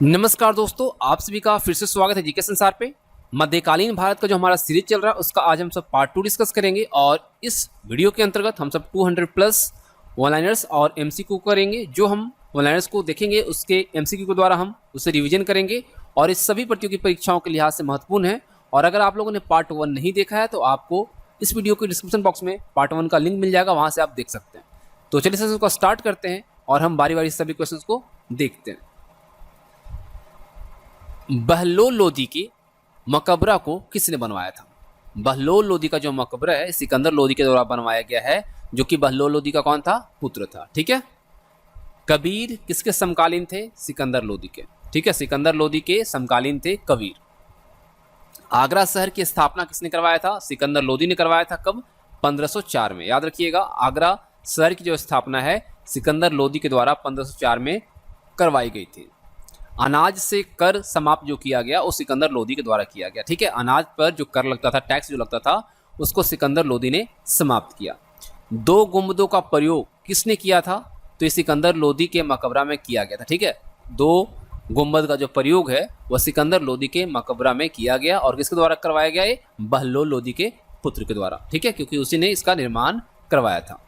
नमस्कार दोस्तों, आप सभी का फिर से स्वागत है जीके संसार पे। मध्यकालीन भारत का जो हमारा सीरीज चल रहा है उसका आज हम सब पार्ट 2 डिस्कस करेंगे और इस वीडियो के अंतर्गत हम सब 200 प्लस वन लाइनर्स और एमसीक्यू करेंगे। जो हम वन लाइनर्स को देखेंगे उसके एमसीक्यू के द्वारा हम उसे रिवीजन करेंगे और इस सभी प्रतियोगी परीक्षाओं के लिहाज से महत्वपूर्ण है। और अगर आप लोगों ने पार्ट 1 नहीं देखा है तो आपको इस वीडियो के डिस्क्रिप्शन बॉक्स में पार्ट 1 का लिंक मिल जाएगा, वहाँ से आप देख सकते हैं। तो चलिए सेशन को स्टार्ट करते हैं और हम बारी बारी सभी क्वेश्चन को देखते हैं। बहलोल लोदी के मकबरा को किसने बनवाया था? बहलोल लोदी का जो मकबरा है सिकंदर लोदी के द्वारा बनवाया गया है, जो कि बहलोल लोदी का कौन था? पुत्र था। ठीक है। कबीर किसके समकालीन थे? सिकंदर लोदी के। ठीक है, सिकंदर लोदी के समकालीन थे कबीर। आगरा शहर की स्थापना किसने करवाया था? सिकंदर लोदी ने करवाया था। कब? 1504 में। याद रखिएगा, आगरा शहर की जो स्थापना है सिकंदर लोदी के द्वारा 1504 में करवाई गई थी। अनाज से कर समाप्त जो किया गया वो सिकंदर लोदी के द्वारा किया गया। ठीक है, अनाज पर जो कर लगता था, टैक्स जो लगता था, उसको सिकंदर लोदी ने समाप्त किया। दो गुंबदों का प्रयोग किसने किया था? तो ये सिकंदर लोदी के मकबरा में किया गया था। ठीक है, दो गुंबद का जो प्रयोग है वह सिकंदर लोदी के मकबरा में किया गया और किसके द्वारा करवाया गया? ये बहलोल लोदी के पुत्र के द्वारा। ठीक है, क्योंकि उसी ने इसका निर्माण करवाया था।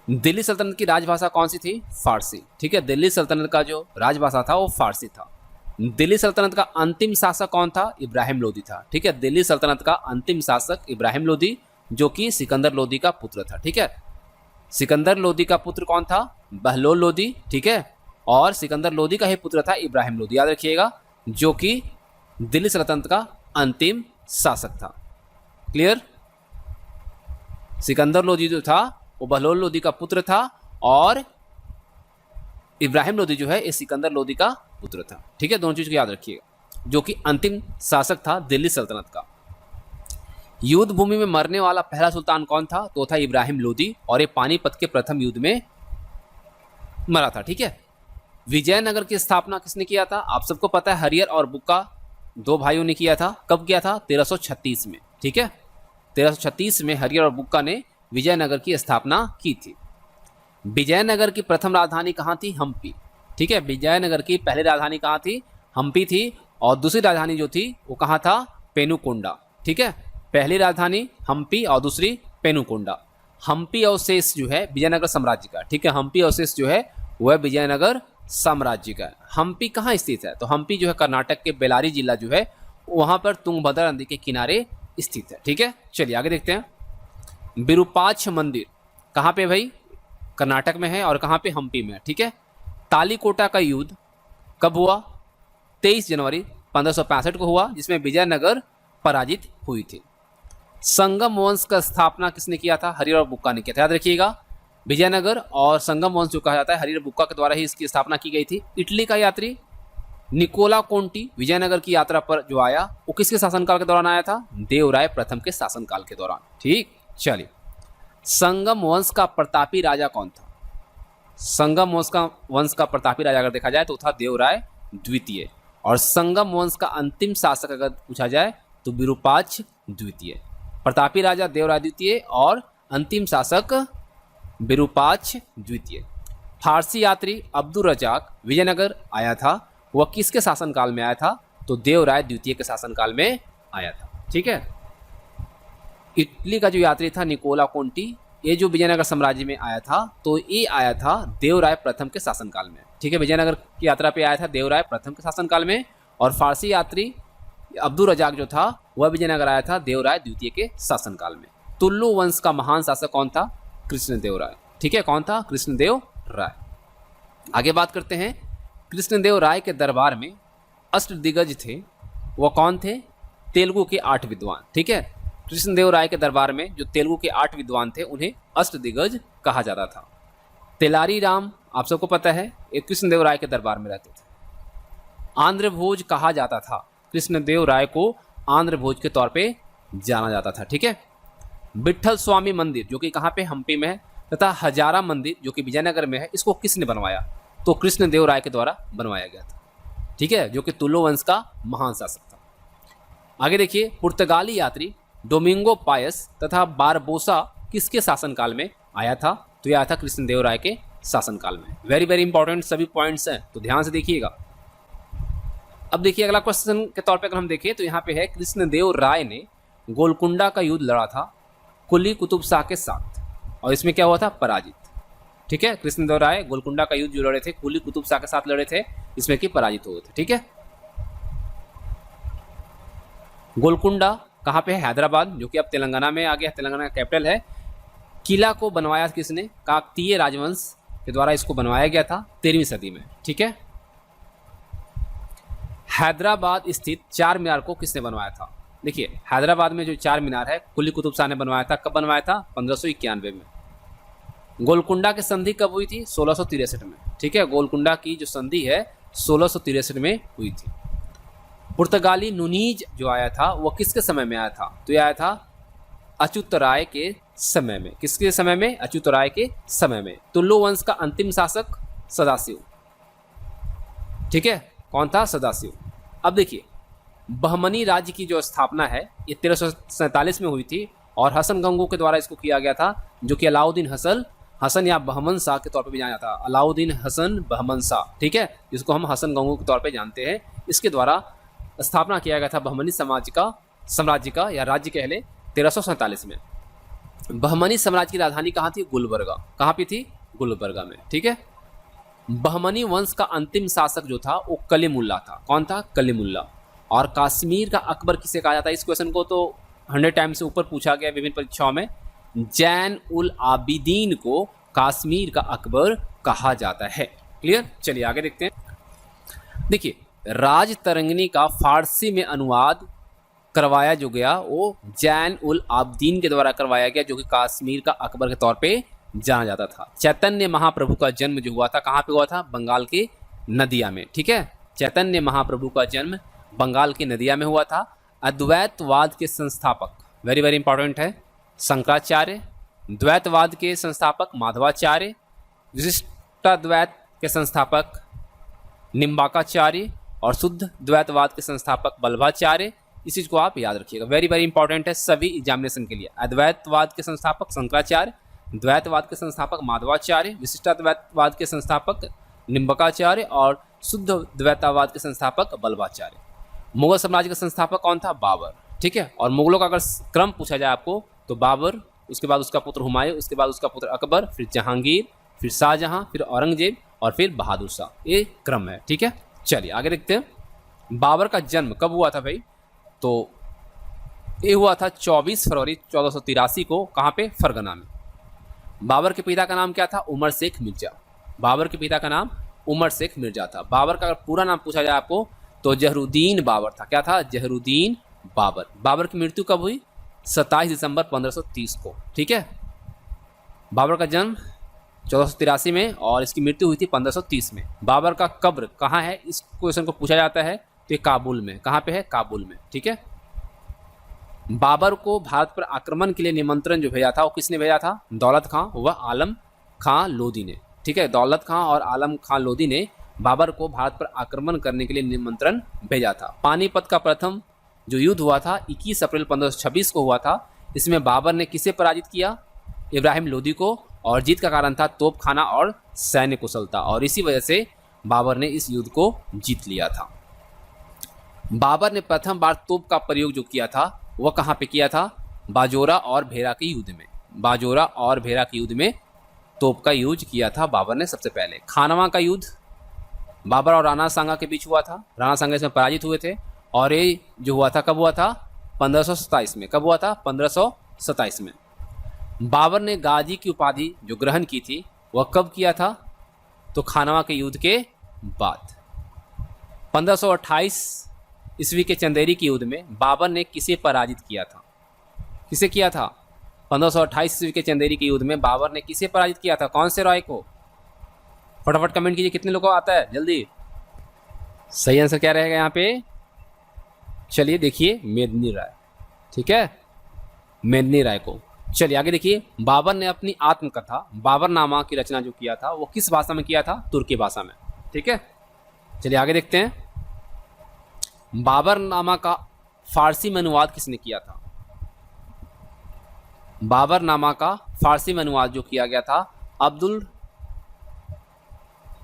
दिल्ली सल्तनत की राजभाषा कौन सी थी? फारसी। ठीक है, दिल्ली सल्तनत का जो राजभाषा था वो फारसी था। दिल्ली सल्तनत का अंतिम शासक कौन था? इब्राहिम लोदी था। ठीक है, दिल्ली सल्तनत का अंतिम शासक इब्राहिम लोदी, जो कि सिकंदर लोदी का पुत्र था। ठीक है, सिकंदर लोदी का पुत्र कौन था? बहलोल लोदी। ठीक है, और सिकंदर लोदी का ही पुत्र था इब्राहिम लोदी। याद रखिएगा, जो कि दिल्ली सल्तनत का अंतिम शासक था। क्लियर? सिकंदर लोदी जो था वो बहलोल लोदी का पुत्र था और इब्राहिम लोदी जो है ये सिकंदर लोदी का पुत्र था। ठीक है, दोनों चीज को याद रखिएगा, जो कि अंतिम शासक था दिल्ली सल्तनत का। युद्ध भूमि में मरने वाला पहला सुल्तान कौन था? तो था इब्राहिम लोदी, और ये पानीपत के प्रथम युद्ध में मरा था। ठीक है, विजयनगर की स्थापना किसने किया था? आप सबको पता है, हरियर और बुक्का दो भाइयों ने किया था। कब किया था? 1336 में। ठीक है, 1336 में हरियर और बुक्का ने विजयनगर की स्थापना की थी। विजयनगर की प्रथम राजधानी कहाँ थी? हम्पी। ठीक है, विजयनगर की पहली राजधानी कहाँ थी? हम्पी थी, और दूसरी राजधानी जो थी वो कहाँ था? पेनुकोंडा। ठीक है, पहली राजधानी हम्पी और दूसरी पेनुकोंडा। हम्पी अवशेष जो है विजयनगर साम्राज्य का। ठीक है, हम्पी अवशेष जो है वह विजयनगर साम्राज्य का है। हम्पी कहाँ स्थित है? तो हम्पी जो है कर्नाटक के बेलारी जिला जो है वहाँ पर तुंगभद्रा नदी के किनारे स्थित है। ठीक है, चलिए आगे देखते हैं। विरूपाक्ष मंदिर कहाँ पे भाई? कर्नाटक में है, और कहाँ पे? हम्पी में। ठीक है, तालीकोटा का युद्ध कब हुआ? 23 जनवरी 1565 को हुआ, जिसमें विजयनगर पराजित हुई थी। संगम वंश का स्थापना किसने किया था? हरियर और बुक्का ने किया था। याद रखिएगा, विजयनगर और संगम वंश जो कहा जाता है हरियर बुक्का के द्वारा ही इसकी स्थापना की गई थी। इटली का यात्री निकोला कोंटी विजयनगर की यात्रा पर जो आया वो किसके शासनकाल के दौरान आया था? देवराय प्रथम के शासनकाल के दौरान। ठीक, चलिए। संगम वंश का प्रतापी राजा कौन था? संगम वंश का प्रतापी राजा अगर देखा जाए तो था देवराय द्वितीय, और संगम वंश का अंतिम शासक अगर पूछा जाए तो विरूपाक्ष द्वितीय। प्रतापी राजा देवराय द्वितीय और अंतिम शासक विरूपाक्ष द्वितीय। फारसी यात्री अब्दुल रजाक विजयनगर आया था, वह किसके शासनकाल में आया था? तो देवराय द्वितीय के शासनकाल में आया था। ठीक है, इटली का जो यात्री था निकोला कोंटी, ये जो विजयनगर साम्राज्य में आया था तो ये आया था देवराय प्रथम के शासनकाल में। ठीक है, विजयनगर की यात्रा पे आया था देवराय प्रथम के शासनकाल में, और फारसी यात्री अब्दुल रजाक जो था वह विजयनगर आया था देवराय द्वितीय के शासनकाल में। तुल्लु वंश का महान शासक कौन था? कृष्णदेव राय। ठीक है, कौन था? कृष्णदेव राय। आगे बात करते हैं। कृष्णदेव राय के दरबार में अष्टदिग्गज थे, वह कौन थे? तेलुगु के 8 विद्वान। ठीक है, कृष्णदेव राय के दरबार में जो तेलुगु के 8 विद्वान थे उन्हें अष्टदिग्गज कहा जाता था। तेलारी राम आप सबको पता है ये कृष्णदेव राय के दरबार में रहते थे। आंध्र भोज कहा जाता था, कृष्णदेव राय को आंध्र भोज के तौर पे जाना जाता था। ठीक है, विठल स्वामी मंदिर जो कि कहाँ पे? हम्पी में है, तथा हजारा मंदिर जो कि विजयनगर में है, इसको किसने बनवाया? तो कृष्णदेव राय के द्वारा बनवाया गया था। ठीक है, जो कि तुल्लु वंश का महान शासक था। आगे देखिए, पुर्तगाली यात्री डोमिंगो पायस तथा बारबोसा किसके शासनकाल में आया था? तो यह आया था कृष्णदेव राय के शासनकाल में। वेरी वेरी इंपॉर्टेंट सभी पॉइंट्स हैं, तो ध्यान से देखिएगा। अब देखिए अगला क्वेश्चन के तौर पे अगर हम देखें तो यहाँ पे है कृष्णदेव राय ने गोलकुंडा का युद्ध लड़ा था कुली कुतुब शाह के साथ और इसमें क्या हुआ था, पराजित। ठीक है, कृष्णदेव राय गोलकुंडा का युद्ध जो लड़े थे कुली कुतुब शाह के साथ लड़े थे, इसमें कि पराजित हुए थे। ठीक है, गोलकुंडा कहाँ पे है, हैदराबाद, जो कि अब तेलंगाना में आ गया, तेलंगाना का कैपिटल है। किला को बनवाया किसने, काकतीय राजवंश के द्वारा इसको बनवाया गया था 13वीं सदी में। ठीक है, हैदराबाद स्थित चार मीनार को किसने बनवाया था। देखिए हैदराबाद में जो चार मीनार है कुली कुतुब शाह ने बनवाया था। कब बनवाया था, 1591 में। गोलकुंडा की संधि कब हुई थी, 1663 में। ठीक है, गोलकुंडा की जो संधि है 1663 में हुई थी। पुर्तगाली नुनीज जो आया था वो किसके समय में आया था, तो ये आया था अच्युतराय के समय में। किसके समय में, अच्युतराय के समय में। तुल्लु वंश का अंतिम शासक सदाशिव। ठीक है, कौन था, सदाशिव। अब देखिए बहमनी राज्य की जो स्थापना है ये 1347 में हुई थी और हसन गंगू के द्वारा इसको किया गया था, जो कि अलाउद्दीन हसन या बहमन शाह के तौर पे भी जाना जाता है, अलाउद्दीन हसन बहमन शाह। ठीक है, जिसको हम हसन गंगू के तौर पे जानते हैं। इसके द्वारा स्थापना किया गया था बहमनी साम्राज्य का या राज्य कह ले 1347 में। बहमनी साम्राज्य की राजधानी कहाँ थी, गुलबर्गा। कहाँ पे थी, गुलबर्गा में। ठीक है, बहमनी वंश का अंतिम शासक जो था वो कलीमुल्ला था। कौन था, कलीमुल्ला। और कश्मीर का अकबर किसे कहा जाता है, इस क्वेश्चन को तो 100 टाइम से ऊपर पूछा गया विभिन्न परीक्षाओं में। जैन उल आबिदीन को कश्मीर का अकबर कहा जाता है। क्लियर, चलिए आगे देखते हैं। देखिए राज तरंगिणी का फारसी में अनुवाद करवाया जो गया वो जैन उल आबिदीन के द्वारा करवाया गया, जो कि कश्मीर का अकबर के तौर पे जाना जाता था। चैतन्य महाप्रभु का जन्म जो हुआ था कहाँ पे हुआ था, बंगाल के नदिया में। ठीक है, चैतन्य महाप्रभु का जन्म बंगाल की नदिया में हुआ था। अद्वैतवाद के संस्थापक, वेरी वेरी इंपॉर्टेंट है, शंकराचार्य। द्वैतवाद के संस्थापक माधवाचार्य। विशिष्टाद्वैत के संस्थापक निम्बाकाचार्य और शुद्ध द्वैतवाद के संस्थापक बल्लभाचार्य। इस चीज को आप याद रखिएगा, वेरी वेरी इंपॉर्टेंट है सभी एग्जामिनेशन के लिए। अद्वैतवाद के संस्थापक शंकराचार्य, द्वैतवाद के संस्थापक माधवाचार्य, विशिष्टाद्वैतवाद के संस्थापक निम्बकाचार्य और शुद्ध द्वैतवाद के संस्थापक बल्लभाचार्य। मुगल साम्राज्य का संस्थापक कौन था, बाबर। ठीक है, और मुगलों का अगर क्रम पूछा जाए आपको तो बाबर, उसके बाद उसका पुत्र हुमायूं, उसके बाद उसका पुत्र अकबर, फिर जहांगीर, फिर शाहजहां, फिर औरंगजेब और फिर बहादुर शाह, ये क्रम है। ठीक है, चलिए आगे देखते हैं। बाबर का जन्म कब हुआ था भाई, तो ये हुआ था 24 फरवरी 1483 को। कहाँ पे, फरगना में। बाबर के पिता का नाम क्या था, उमर शेख मिर्जा। बाबर के पिता का नाम उमर शेख मिर्जा था। बाबर का अगर पूरा नाम पूछा जाए आपको तो जहरुद्दीन बाबर था। क्या था, जहरुद्दीन बाबर। बाबर की मृत्यु कब हुई, 27 दिसंबर 1530 को। ठीक है, बाबर का जन्म 1483 में और इसकी मृत्यु हुई थी 1530 में। बाबर का कब्र कहाँ है, इस क्वेश्चन को पूछा जाता है तो ये काबुल में। कहाँ पे है, काबुल में। ठीक है, बाबर को भारत पर आक्रमण के लिए निमंत्रण जो भेजा था वो किसने भेजा था, दौलत खां व आलम खां लोधी ने। ठीक है, दौलत खां और आलम खां लोधी ने बाबर को भारत पर आक्रमण करने के लिए निमंत्रण भेजा था। पानीपत का प्रथम जो युद्ध हुआ था 21 अप्रैल 1526 को हुआ था। इसमें बाबर ने किसे पराजित किया, इब्राहिम लोधी को, और जीत का कारण था तोपखाना और सैन्य कुशलता, और इसी वजह से बाबर ने इस युद्ध को जीत लिया था। बाबर ने प्रथम बार तोप का प्रयोग जो किया था वह कहाँ पे किया था, बाजोरा और भेरा के युद्ध में। बाजोरा और भेरा के युद्ध में तोप का यूज किया था बाबर ने सबसे पहले। खानवा का युद्ध बाबर और राणा सांगा के बीच हुआ था। राणा सांगा इसमें पराजित हुए थे और ये जो हुआ था कब हुआ था, 1527 में। कब हुआ था, 1527 में। बाबर ने गाजी की उपाधि जो ग्रहण की थी वह कब किया था, तो खानवा के युद्ध के बाद। 1528 ईस्वी के चंदेरी के युद्ध में बाबर ने किसे पराजित किया था, किसे किया था, 1528 ईस्वी के चंदेरी के युद्ध में बाबर ने किसे पराजित किया था, कौन से राय को। फटाफट कमेंट कीजिए कितने लोगों को आता है, जल्दी। सही आंसर क्या रहेगा यहाँ पे, चलिए देखिए मेदिनी राय। ठीक है, मेदिनी राय को। चलिए आगे देखिए, बाबर ने अपनी आत्मकथा बाबरनामा की रचना जो किया था वो किस भाषा में किया था, तुर्की भाषा में। ठीक है, चलिए आगे देखते हैं। बाबरनामा का फारसी में अनुवाद किसने किया था, बाबरनामा का फारसी में अनुवाद जो किया गया था अब्दुल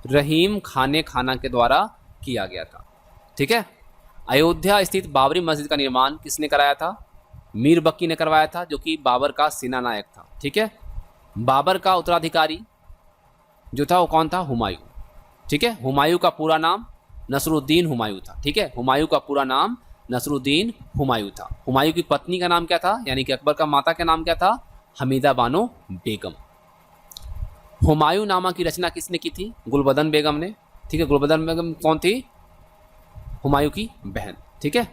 रहीम खाने खाना के द्वारा किया गया था। ठीक है, अयोध्या स्थित बाबरी मस्जिद का निर्माण किसने कराया था? मीर बक्की ने करवाया था, जो कि बाबर का सेना नायक था। ठीक है, बाबर का उत्तराधिकारी जो था वो कौन था? हुमायूं। ठीक है, हुमायूं का पूरा नाम नसरुद्दीन हुमायूं था। ठीक है, हुमायूं का पूरा नाम नसरुद्दीन हुमायूं था। हुमायूं की पत्नी का नाम क्या था, यानी कि अकबर का माता का नाम क्या था? हमीदा बानो बेगम। हुमायूं नामा की रचना किसने की थी? गुलबदन बेगम ने। ठीक है, गुलबदन बेगम कौन थी? हुमायूं की बहन। ठीक है,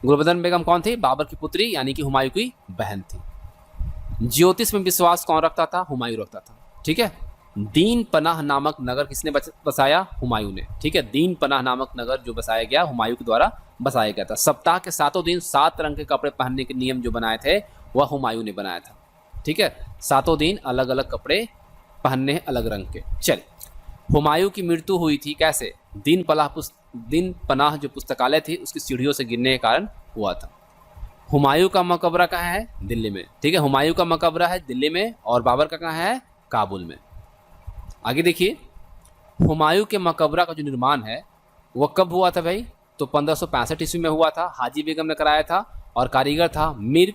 गुलबदन बेगम कौन थी? बाबर की पुत्री यानी कि हुमायूं की बहन थी। ज्योतिष में विश्वास कौन रखता था? हुमायूं रखता था। ठीक है, दीन पनाह नामक नगर किसने बसाया? हुमायूं ने। ठीक है, दीन पनाह नामक नगर जो बसाया गया हुमायूं के द्वारा बसाया गया था। सप्ताह के 7 दिन 7 रंग के कपड़े पहनने के नियम जो बनाए थे वह हुमायूं ने बनाया था। ठीक है, 7 दिन अलग अलग कपड़े पहनने हैं अलग रंग के। चलिए, हुमायूं की मृत्यु हुई थी कैसे? दिन पनाह जो पुस्तकालय थी उसकी सीढ़ियों से गिरने के कारण हुआ था। हुमायूं का मकबरा कहाँ है? दिल्ली में। ठीक है, हुमायूं का मकबरा है दिल्ली में और बाबर का कहाँ है? काबुल में। आगे देखिए, हुमायूं के मकबरा का जो निर्माण है वह कब हुआ था भाई? तो 1565 ईस्वी में हुआ था। हाजी बेगम ने कराया था और कारीगर था मीर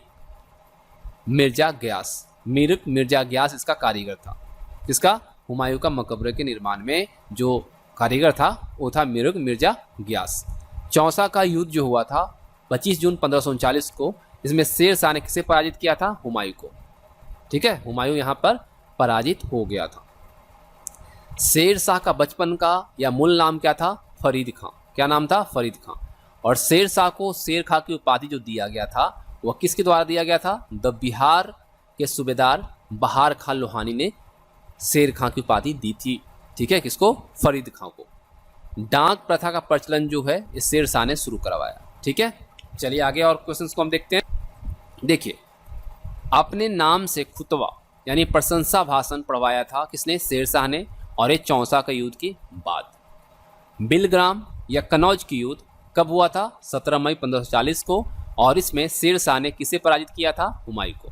मिर्जा ग्यास। मीर मिर्जा ग्यास इसका कारीगर था। किसका? हुमायूं का मकबरे के निर्माण में जो कारीगर था वो था मीर मिर्जा ग्यास। चौसा का युद्ध जो हुआ था 25 जून 1539 को, इसमें शेर शाह ने किसे पराजित किया था? हुमायूं को। ठीक है, हुमायूं यहाँ पर पराजित हो गया था। शेर शाह का बचपन का या मूल नाम क्या था? फरीद खां। क्या नाम था? फरीद खां। और शेर शाह को शेर खां की उपाधि जो दिया गया था वह किसके द्वारा दिया गया था? द बिहार के सूबेदार बहार खां लोहानी ने शेर खां की उपाधि दी थी। ठीक है, किसको? फरीद खां को। डाक प्रथा का प्रचलन जो है इस शेर शाह ने शुरू करवाया। ठीक है, चलिए आगे और क्वेश्चंस को हम देखते हैं। देखिए, अपने नाम से खुतबा यानी प्रशंसा भाषण पढ़वाया था किसने? शेर शाह ने। और ये चौसा का युद्ध के बाद। बिलग्राम या कनौज की युद्ध कब हुआ था? 17 मई 1540 को। और इसमें शेर शाह ने किसे पराजित किया था? हुमायूं को।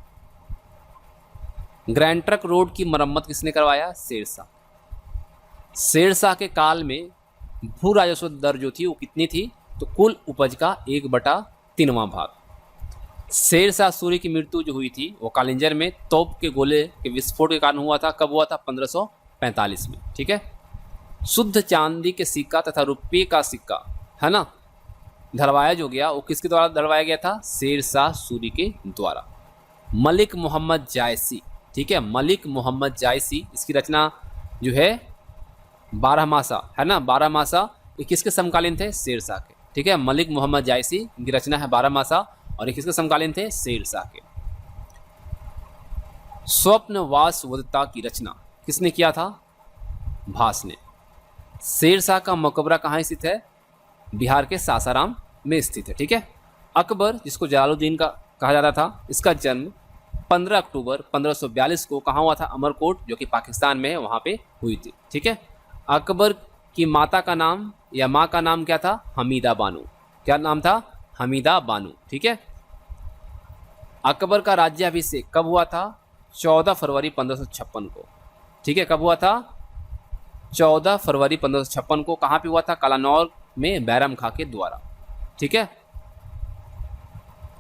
ग्रैंड ट्रंक रोड की मरम्मत किसने करवाया? शेर शाह। शेर शाह के काल में भू राजस्व दर जो थी वो कितनी थी? तो कुल उपज का 1/3वां भाग। शेर शाह सूरी की मृत्यु जो हुई थी वो कालिंजर में तोप के गोले के विस्फोट के कारण हुआ था। कब हुआ था? 1545 में। ठीक है, शुद्ध चांदी के सिक्का तथा रुपये का सिक्का है ना धरवाया जो गया वो किसके द्वारा धरवाया गया था? शेर शाह सूरी के द्वारा। मलिक मोहम्मद जायसी। ठीक है, मलिक मोहम्मद जायसी, इसकी रचना जो है 12 मासा है ना, 12 मासा ये किसके समकालीन थे? शेर शाह के। ठीक है, मलिक मोहम्मद जायसी इनकी रचना है 12 मासा और ये किसके समकालीन थे? शेर शाह के। स्वप्नवासवदत्ता की रचना किसने किया था? भास ने। शेर शाह का मकबरा कहाँ स्थित है? बिहार के सासाराम में स्थित है। ठीक है, अकबर जिसको जलालुद्दीन का कहा जाता था, इसका जन्म 15 अक्टूबर 1542 को कहाँ हुआ था? अमरकोट जो कि पाकिस्तान में है वहाँ पे हुई थी। ठीक है, अकबर की माता का नाम या माँ का नाम क्या था? हमीदा बानो। क्या नाम था? हमीदा बानो। ठीक है, अकबर का राज्याभिषेक कब हुआ था? 14 फरवरी 1556 को। ठीक है, कब हुआ था? 14 फरवरी 1556 को। कहाँ पे हुआ था? कालानौर में बैरम खां के द्वारा। ठीक है,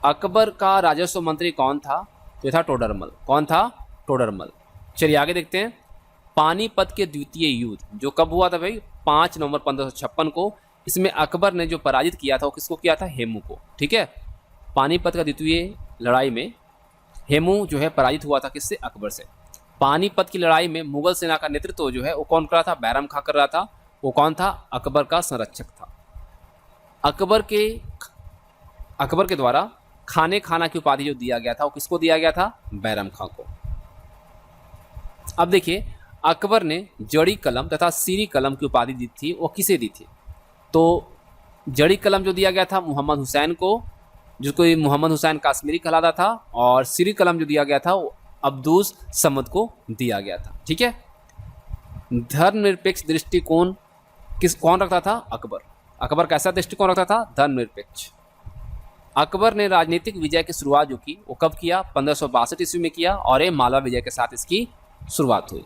अकबर का राजस्व मंत्री कौन था? तो था टोडरमल। कौन था? टोडरमल। चलिए आगे देखते हैं। पानीपत के द्वितीय युद्ध जो कब हुआ था भाई? 5 नवंबर 1556 को। इसमें अकबर ने जो पराजित किया था वो किसको किया था? हेमू को। ठीक है, पानीपत का द्वितीय लड़ाई में हेमू जो है पराजित हुआ था किससे? अकबर से। पानीपत की लड़ाई में मुगल सेना का नेतृत्व जो है वो कौन कर रहा था? बैरम खां कर रहा था। वो कौन था? अकबर का संरक्षक था। अकबर के द्वारा खाने खाना की उपाधि जो दिया गया था वो किसको दिया गया था? बैरम खां को। अब देखिए, अकबर ने जड़ी कलम तथा सीरी कलम की उपाधि दी थी, वो किसे दी थी? तो जड़ी कलम जो दिया गया था मोहम्मद हुसैन को, जिसको मोहम्मद हुसैन काश्मीरी कहलाता था। और सीरी कलम जो दिया गया था वो अब्दुस समद को दिया गया था। ठीक है, धर्मनिरपेक्ष दृष्टिकोण कौन रखता था? अकबर। अकबर कैसा दृष्टिकोण रखता था? धर्मनिरपेक्ष। अकबर ने राजनीतिक विजय की शुरुआत जो की वो कब किया? 1562 ईस्वी में किया और ये मालवा विजय के साथ इसकी शुरुआत हुई।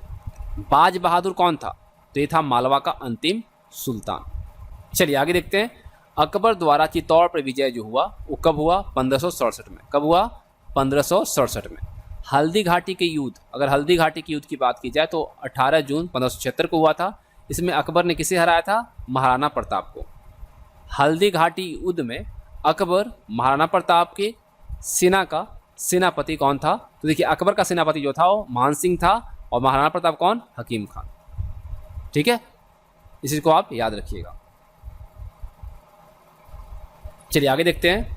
बाज बहादुर कौन था? तो ये था मालवा का अंतिम सुल्तान। चलिए आगे देखते हैं। अकबर द्वारा चित्तौड़ पर विजय जो हुआ वो कब हुआ? 1567 में। कब हुआ? 1567 में। हल्दी घाटी के युद्ध, अगर हल्दी घाटी के युद्ध की बात की जाए तो 18 जून 1576 को हुआ था। इसमें अकबर ने किसे हराया था? महाराणा प्रताप को। हल्दी घाटी युद्ध में अकबर महाराणा प्रताप के सेना का सेनापति कौन था? तो देखिए अकबर का सेनापति जो था वो मान सिंह था और महाराणा प्रताप कौन? हकीम खान। ठीक है, इसी को आप याद रखिएगा। चलिए आगे देखते हैं।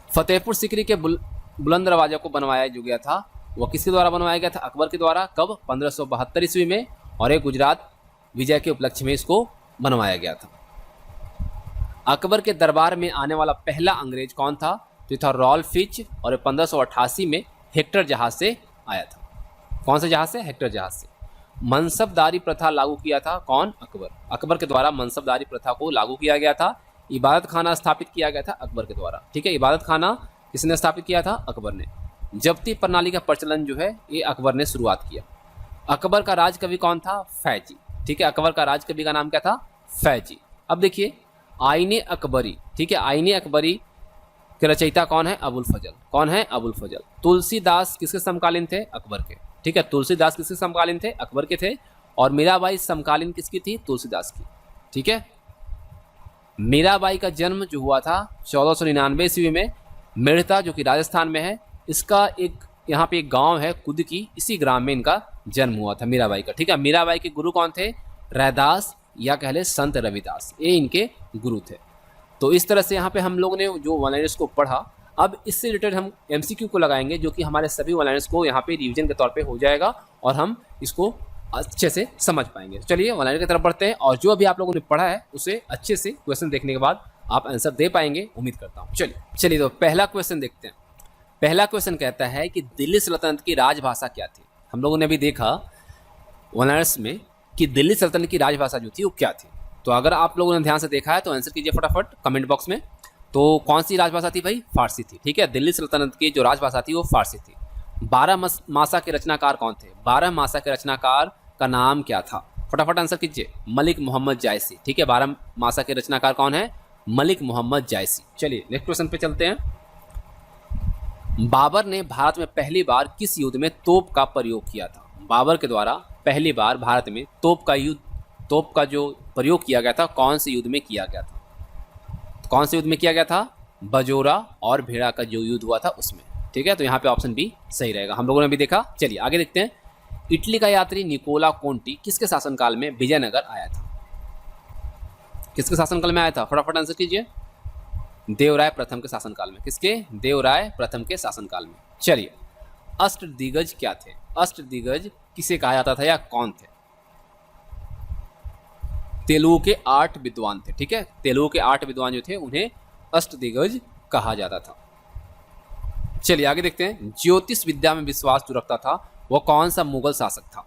फतेहपुर सीकरी के बुलंद दरवाजा को बनवाया जो गया था वह किसके द्वारा बनवाया गया था? अकबर के द्वारा। कब? 1572 ईस्वी में, और एक गुजरात विजय के उपलक्ष्य में इसको बनवाया गया था। अकबर के दरबार में आने वाला पहला अंग्रेज कौन था? तो था रॉल्फ फिच, और 1588 में हेक्टर जहाज से आया था। कौन से जहाज से? हेक्टर जहाज से। मनसबदारी प्रथा लागू किया था कौन? अकबर। अकबर के द्वारा मनसबदारी प्रथा को लागू किया गया था। इबादत खाना स्थापित किया गया था अकबर के द्वारा। ठीक है, इबादत खाना किसने स्थापित किया था? अकबर ने। जब्ती प्रणाली का प्रचलन जो है ये अकबर ने शुरुआत किया। अकबर का राजकवि कौन था? फैजी। ठीक है, अकबर का राजकवि का नाम क्या था? फैजी। अब देखिए आईने अकबरी, ठीक है, आईने अकबरी के रचयिता कौन है? अबुल फजल। कौन है? अबुल फजल। तुलसीदास किसके समकालीन थे? अकबर के। ठीक है, तुलसीदास किसके समकालीन थे? अकबर के थे। और मीराबाई समकालीन किसकी थी? तुलसीदास की। ठीक है, मीराबाई का जन्म जो हुआ था 1499 ईस्वी में मेड़ता जो कि राजस्थान में है, इसका एक यहाँ पे एक गांव है कुदकी, इसी ग्राम में इनका जन्म हुआ था मीराबाई का। ठीक है, मीराबाई के गुरु कौन थे? रैदास या कह ले संत रविदास, ये इनके गुरु थे। तो इस तरह से यहाँ पे हम लोगों ने जो वन लाइनर्स को पढ़ा, अब इससे रिलेटेड हम एमसीक्यू को लगाएंगे जो कि हमारे सभी वन लाइनर्स को यहाँ पे रिवीजन के तौर पे हो जाएगा और हम इसको अच्छे से समझ पाएंगे। चलिए वन लाइनर की तरफ बढ़ते हैं और जो अभी आप लोगों ने पढ़ा है उसे अच्छे से क्वेश्चन देखने के बाद आप आंसर दे पाएंगे, उम्मीद करता हूँ। चलिए तो पहला क्वेश्चन देखते हैं। पहला क्वेश्चन कहता है कि दिल्ली सल्तनत की राजभाषा क्या थी? हम लोगों ने अभी देखा वन लाइनर्स में कि दिल्ली सल्तनत की राजभाषा जो थी वो क्या थी। तो अगर आप लोगों ने ध्यान से देखा है तो आंसर कीजिए फटाफट कमेंट बॉक्स में। तो कौन सी राजभाषा थी भाई? फारसी थी। ठीक है, दिल्ली सल्तनत की जो राजभाषा थी वो फारसी थी। 12 मासा के रचनाकार कौन थे? 12 मासा के रचनाकार का नाम क्या था? फटाफट आंसर कीजिए। मलिक मोहम्मद जायसी। ठीक है, 12 मासा के रचनाकार कौन है? मलिक मोहम्मद जायसी। चलिए नेक्स्ट क्वेश्चन पे चलते हैं। बाबर ने भारत में पहली बार किस युद्ध में तोप का प्रयोग किया था? बाबर के द्वारा पहली बार भारत में तोप का जो प्रयोग किया गया था कौन से युद्ध में किया गया था? कौन से युद्ध में किया गया था? बजोरा और भेड़ा का जो युद्ध हुआ था उसमें। ठीक है, तो यहाँ पे ऑप्शन बी सही रहेगा, हम लोगों ने भी देखा। चलिए आगे देखते हैं। इटली का यात्री निकोला कोंटी किसके शासनकाल में विजयनगर आया था? किसके शासनकाल में आया था? फटाफट आंसर कीजिए। देवराय प्रथम के शासनकाल में। किसके? देवराय प्रथम के शासनकाल में। चलिए अष्टदिग्गज क्या थे? अष्टदिग्गज किसे कहा जाता था या कौन थे? तेलुगु के 8 विद्वान थे। ठीक है, तेलुगु के 8 विद्वान जो थे उन्हें अष्टदिग्गज कहा जाता था। चलिए आगे देखते हैं। ज्योतिष विद्या में विश्वास जो रखता था वो कौन सा मुगल शासक था?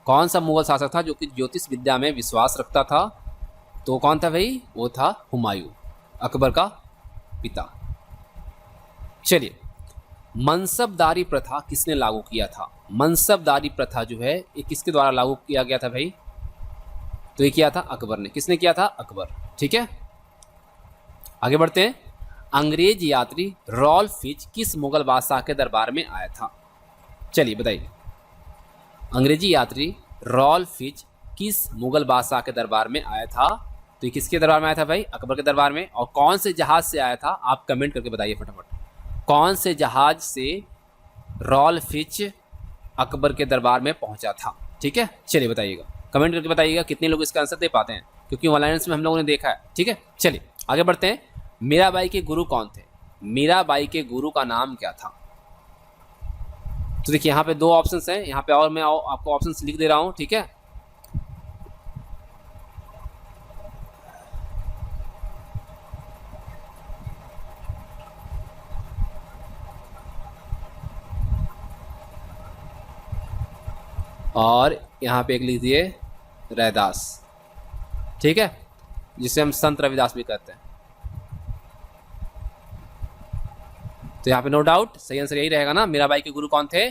कौन सा मुगल शासक था जो कि ज्योतिष विद्या में विश्वास रखता था? तो कौन था भाई? वो था हुमायूं, अकबर का पिता। चलिए मनसबदारी प्रथा किसने लागू किया था? मनसबदारी प्रथा जो है ये किसके द्वारा लागू किया गया था भाई? तो ये किया था अकबर ने। किसने किया था? अकबर। ठीक है, आगे बढ़ते हैं। अंग्रेज यात्री रॉल्फ फिच किस मुगल बादशाह के दरबार में आया था? चलिए बताइए। अंग्रेजी यात्री रॉल्फ फिच किस मुगल बादशाह के दरबार में आया था? तो ये किसके दरबार में आया था भाई? अकबर के दरबार में। और कौन से जहाज से आया था? आप कमेंट करके बताइए फटाफट। कौन से जहाज से रॉल्फ फिच अकबर के दरबार में पहुंचा था? ठीक है, चलिए बताइएगा, कमेंट करके बताइएगा कितने लोग इसका आंसर दे पाते हैं, क्योंकि वन लाइनर्स में हम लोगों ने देखा है। ठीक है, चलिए आगे बढ़ते हैं। मीराबाई के गुरु कौन थे? मीराबाई के गुरु का नाम क्या था? तो देखिए यहाँ पे 2 ऑप्शंस हैं, यहाँ पे और मैं आपको ऑप्शंस लिख दे रहा हूँ। ठीक है, और यहाँ पे एक लिख दिए रैदास। ठीक है, जिसे हम संत रविदास भी कहते हैं। तो यहाँ पे नो डाउट सही आंसर यही रहेगा ना। मीराबाई के गुरु कौन थे?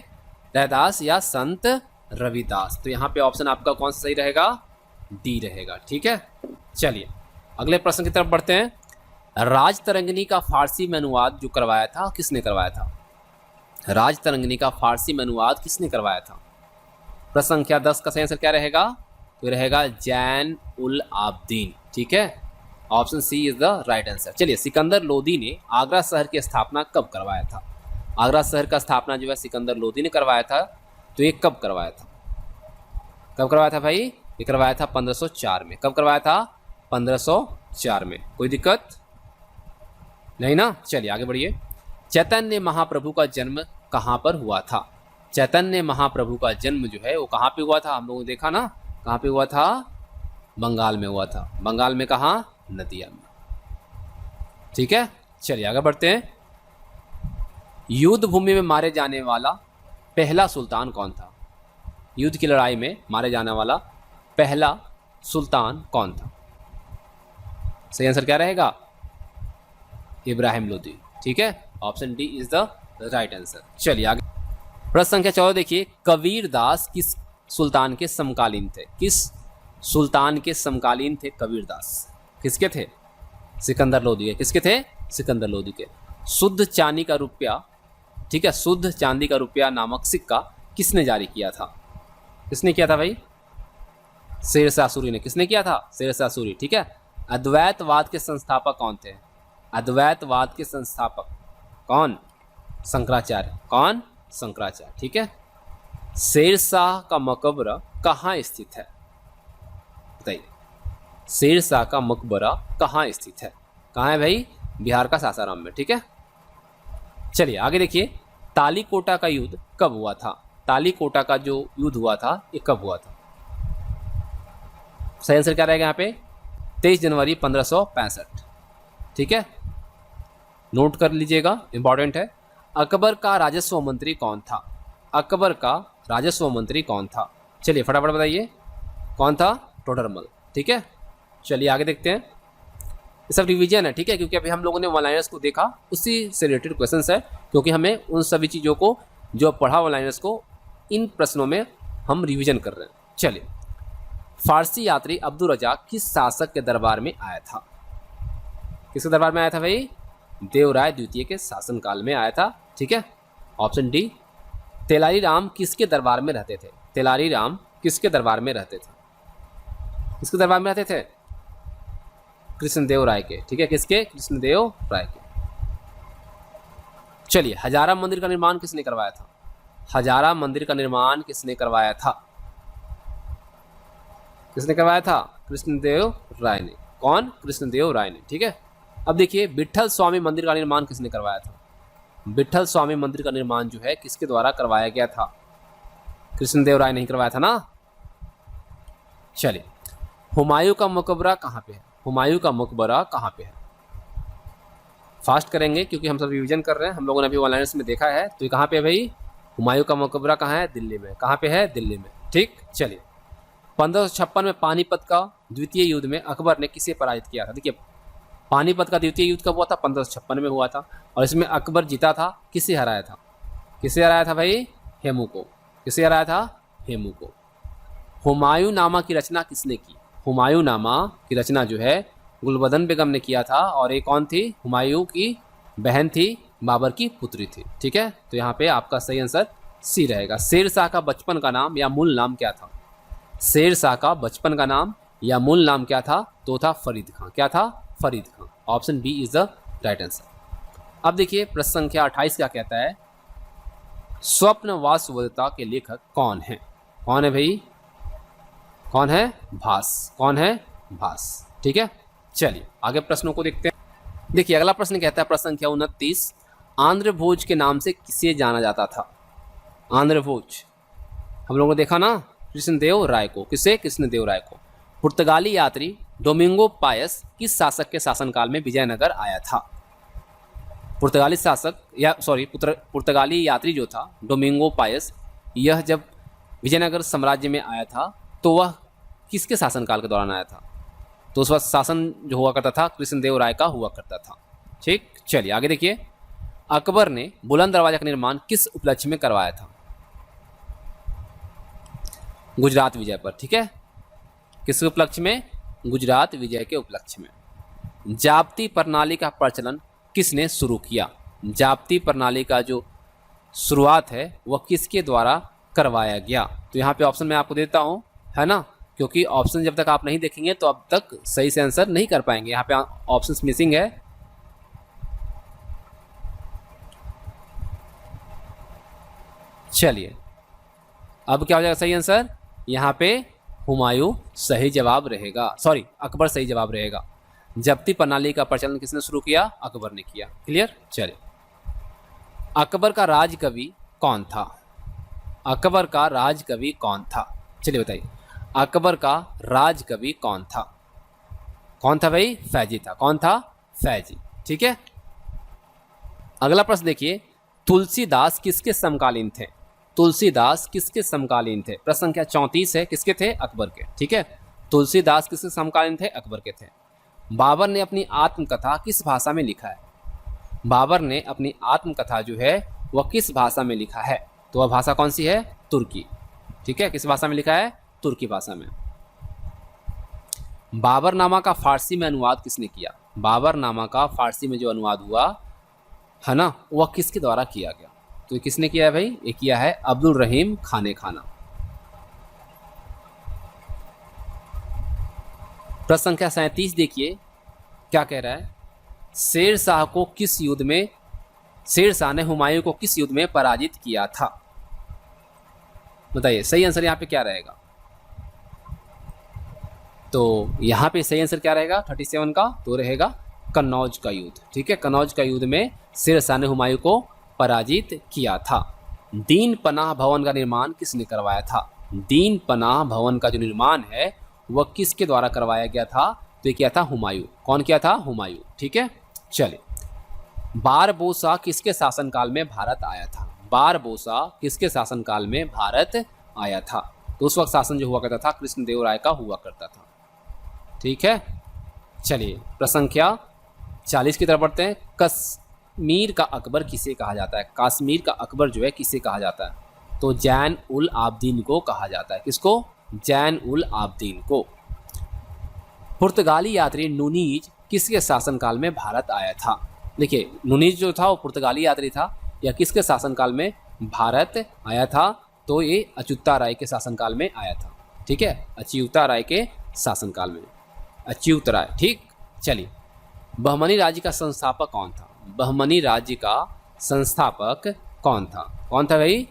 रैदास या संत रविदास। तो यहाँ पे ऑप्शन आपका कौन सा सही रहेगा? डी रहेगा। ठीक है, चलिए अगले प्रश्न की तरफ बढ़ते हैं। राज तरंगिणी का फारसी में अनुवाद जो करवाया था किसने करवाया था? राज तरंगिणी का फारसी में अनुवाद किसने करवाया था? प्रश्न संख्या 10 का सही आंसर क्या रहेगा? तो रहेगा जैन उल आबदीन। ठीक है, option C is the right answer. चलिए, सिकंदर लोदी ने आगरा शहर की स्थापना कब करवाया था? आगरा शहर का स्थापना जो है सिकंदर लोदी ने करवाया था। तो ये कब करवाया था? कब करवाया था भाई? ये करवाया था 1504 में। कब करवाया था? 1504 में। कोई दिक्कत नहीं ना? चलिए आगे बढ़िए। चैतन्य महाप्रभु का जन्म कहाँ पर हुआ था? चैतन्य महाप्रभु का जन्म जो है वो कहाँ पे हुआ था? हम लोगों ने देखा ना, कहाँ पे हुआ था? बंगाल में हुआ था। बंगाल में कहाँ? नदिया में। ठीक है, चलिए आगे बढ़ते हैं। युद्ध भूमि में मारे जाने वाला पहला सुल्तान कौन था? युद्ध की लड़ाई में मारे जाने वाला पहला सुल्तान कौन था? सही आंसर क्या रहेगा? इब्राहिम लोदी। ठीक है, option D is the right answer. चलिए आगे प्रश्न संख्या 14 देखिए। कबीर दास किस सुल्तान के समकालीन थे? किस सुल्तान के समकालीन थे कबीर दास? किसके थे? सिकंदर लोदी के। किसके थे? सिकंदर लोदी के। शुद्ध चांदी का रुपया, ठीक है, शुद्ध चांदी का रुपया नामक सिक्का किसने जारी किया था? किसने किया था भाई? शेरशाह सूरी ने। किसने किया था? शेरशाह सूरी। ठीक है। अद्वैतवाद के संस्थापक कौन थे? अद्वैतवाद के संस्थापक कौन? शंकराचार्य। कौन? शंकराचार्य। ठीक है। शेरशाह का मकबरा कहाँ स्थित है? बताइए, शेरशाह का मकबरा कहाँ स्थित है? कहाँ है भाई? बिहार का सासाराम में। ठीक है, चलिए आगे देखिए। तालीकोटा का युद्ध कब हुआ था? तालीकोटा का जो युद्ध हुआ था ये कब हुआ था? सही आंसर क्या रहेगा यहाँ पे? 23 जनवरी 1565। ठीक है, नोट कर लीजिएगा, इंपॉर्टेंट है। अकबर का राजस्व मंत्री कौन था? अकबर का राजस्व मंत्री कौन था? चलिए फटाफट बताइए, कौन था? टोडरमल। ठीक है, चलिए आगे देखते हैं। ये सब रिवीजन है, ठीक है, क्योंकि अभी हम लोगों ने वन लाइनर्स को देखा, उसी से रिलेटेड क्वेश्चंस है, क्योंकि हमें उन सभी चीज़ों को जो पढ़ा वन लाइनर्स को इन प्रश्नों में हम रिवीजन कर रहे हैं। चलिए, फारसी यात्री अब्दुल रज़ाक किस शासक के दरबार में आया था? किसके दरबार में आया था भाई? देवराय द्वितीय के शासनकाल में आया था। ठीक है, ऑप्शन डी। तेलारी राम किसके दरबार में रहते थे? तेलारी राम किसके दरबार में रहते थे? किसके दरबार में रहते थे? कृष्णदेव राय के। ठीक है, किसके? कृष्णदेव राय के। चलिए, हजारा मंदिर का निर्माण किसने करवाया था? हजारा मंदिर का निर्माण किसने करवाया था? किसने करवाया था? कृष्णदेव राय ने। कौन? कृष्णदेव राय ने। ठीक है, अब देखिए, विठल स्वामी मंदिर का निर्माण किसने करवाया था? विठल स्वामी मंदिर का निर्माण जो है किसके द्वारा करवाया गया था? कृष्णदेव राय नहीं करवाया था ना। चलिए, हुमायूं का मकबरा कहाँ पे है? हुमायूं का मकबरा कहाँ पे है? फास्ट करेंगे क्योंकि हम सब रिवीजन कर रहे हैं, हम लोगों ने अभी वन लाइनर्स में देखा है। तो ये कहाँ पे है भाई? हुमायूं का मकबरा कहाँ है? दिल्ली में। कहाँ पे है? दिल्ली में। ठीक, चलिए। 1556 में पानीपत का द्वितीय युद्ध में अकबर ने किसे पराजित किया था? देखिए, पानीपत का द्वितीय युद्ध कब हुआ था? 1556 में हुआ था, और इसमें अकबर जीता था। किसे हराया था? किसे हराया था भाई? हेमू को। किसे हराया था? हेमू को। हुमायूं नामा की रचना किसने की? हुमायूं नामा की रचना जो है गुलबदन बेगम ने किया था, और एक कौन थी? हुमायूं की बहन थी, बाबर की पुत्री थी। ठीक है, तो यहाँ पे आपका सही आंसर सी रहेगा। शेरशाह का बचपन का नाम या मूल नाम क्या था? शेरशाह का बचपन का नाम या मूल नाम क्या था? तो था फरीद खां। क्या था? Farid Khan. Option B is the right answer. अब देखिए, प्रश्न संख्या 28 क्या कहता है? स्वप्न वास्तवता के लेखक कौन है? कौन है भाई? कौन है? भास। कौन है? भास। ठीक है, चलिए आगे प्रश्नों को देखते हैं। देखिए, अगला प्रश्न कहता है, प्रश्न संख्या 29, आंध्र भोज के नाम से किसे जाना जाता था? आंध्र भोज हम लोगों ने देखा ना, कृष्णदेव राय को। किसे? कृष्णदेव राय को। पुर्तगाली यात्री डोमिंगो पायस किस शासक के शासनकाल में विजयनगर आया था? पुर्तगाली शासक या पुर्तगाली यात्री जो था डोमिंगो पायस, यह जब विजयनगर साम्राज्य में आया था तो वह किसके शासनकाल के दौरान आया था? तो उस वक्त शासन जो हुआ करता था कृष्णदेव राय का हुआ करता था। ठीक, चलिए आगे देखिए। अकबर ने बुलंद दरवाजा का निर्माण किस उपलक्ष्य में करवाया था? गुजरात विजय पर। ठीक है, किस उपलक्ष्य में? गुजरात विजय के उपलक्ष्य में। जाप्ती प्रणाली का प्रचलन किसने शुरू किया? जाप्ती प्रणाली का जो शुरुआत है वह किसके द्वारा करवाया गया? तो यहाँ पे ऑप्शन मैं आपको देता हूँ, है ना, क्योंकि ऑप्शन जब तक आप नहीं देखेंगे तो अब तक सही से आंसर नहीं कर पाएंगे। यहाँ पे ऑप्शंस मिसिंग है। चलिए, अब क्या हो जाएगा सही आंसर? यहाँ पे हुमायूं सही जवाब रहेगा, सॉरी अकबर सही जवाब रहेगा। जब्ती प्रणाली का प्रचलन किसने शुरू किया? अकबर ने किया। क्लियर? चलिए, अकबर का राजकवि कौन था? अकबर का राजकवि कौन था? चलिए बताइए, अकबर का राजकवि कौन था? कौन था भाई? फैजी था। कौन था? फैजी। ठीक है, अगला प्रश्न देखिए, तुलसीदास किसके समकालीन थे? तुलसीदास किसके समकालीन थे? प्रश्न संख्या 34 है। किसके थे? अकबर के। ठीक है, तुलसीदास किसके समकालीन थे? अकबर के थे। बाबर ने अपनी आत्मकथा किस भाषा में लिखा है? बाबर ने अपनी आत्मकथा जो है वह किस भाषा में लिखा है? तो वह भाषा कौन सी है? तुर्की। ठीक है, किस भाषा में लिखा है? तुर्की भाषा में। बाबरनामा का फारसी में अनुवाद किसने किया? बाबरनामा का फारसी में जो अनुवाद हुआ है ना, वह किसके द्वारा किया गया? तो ये किसने किया है भाई? ये किया है अब्दुल रहीम खाने खाना। प्रश्न संख्या 37 देखिए, क्या कह रहा है? शेर शाह को किस युद्ध में, शेर शाह ने हुमायूं को किस युद्ध में पराजित किया था? बताइए, सही आंसर यहाँ पे क्या रहेगा? तो यहाँ पे सही आंसर क्या रहेगा 37 का? तो रहेगा कन्नौज का युद्ध। ठीक है, कन्नौज का युद्ध में शेर शाह ने हुमायूं को पराजित किया था। दीन पनाह भवन का निर्माण किसने करवाया था? दीन पनाह भवन का जो निर्माण है वह किसके द्वारा करवाया गया था? तो ये किया था हुमायूं। कौन किया था? हुमायूं। ठीक है, चलिए, बारबोसा किसके शासनकाल में भारत आया था? बारबोसा किसके शासनकाल में भारत आया था? तो उस वक्त शासन जो हुआ करता था कृष्णदेव राय का हुआ करता था। ठीक है, चलिए प्रश्न संख्या 40 की तरफ बढ़ते हैं। कश्मीर का अकबर किसे कहा जाता है? कश्मीर का अकबर जो है किसे कहा जाता है? तो जैन उल आबदीन को कहा जाता है। किसको? जैन उल आबदीन को। पुर्तगाली यात्री नुनीज किसके शासनकाल में भारत आया था? देखिए, नुनीज जो था वो पुर्तगाली यात्री था, या किसके शासनकाल में भारत आया था? तो ये अच्युता राय के शासनकाल में आया था। ठीक है, अच्युता राय के शासनकाल में, अच्युत राय। ठीक, चलिए, बहमनी राज्य का संस्थापक कौन था? बहमनी राज्य का संस्थापक कौन था? कौन था भाई?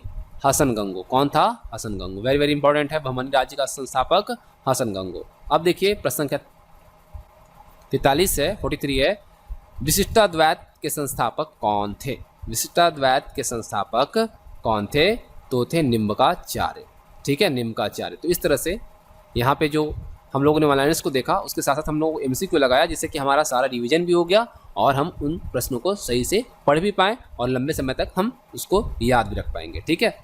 हसन गंगो। कौन था? हसन गंगो। वेरी वेरी इंपॉर्टेंट है, बहमनी राज्य का संस्थापक हसन गंगो। अब देखिए प्रश्न संख्या 43 है, 43 है, विशिष्टाद्वैत के संस्थापक कौन थे? विशिष्टाद्वैत के संस्थापक कौन थे? तो थे निम्बकाचार्य। ठीक है, निम्बकाचार्य। तो इस तरह से यहाँ पे जो हम लोगों ने वन लाइनर्स को देखा, उसके साथ साथ हम लोग एमसीक्यू लगाया, जिससे कि हमारा सारा रिवीजन भी हो गया और हम उन प्रश्नों को सही से पढ़ भी पाएँ और लंबे समय तक हम उसको याद भी रख पाएंगे। ठीक है।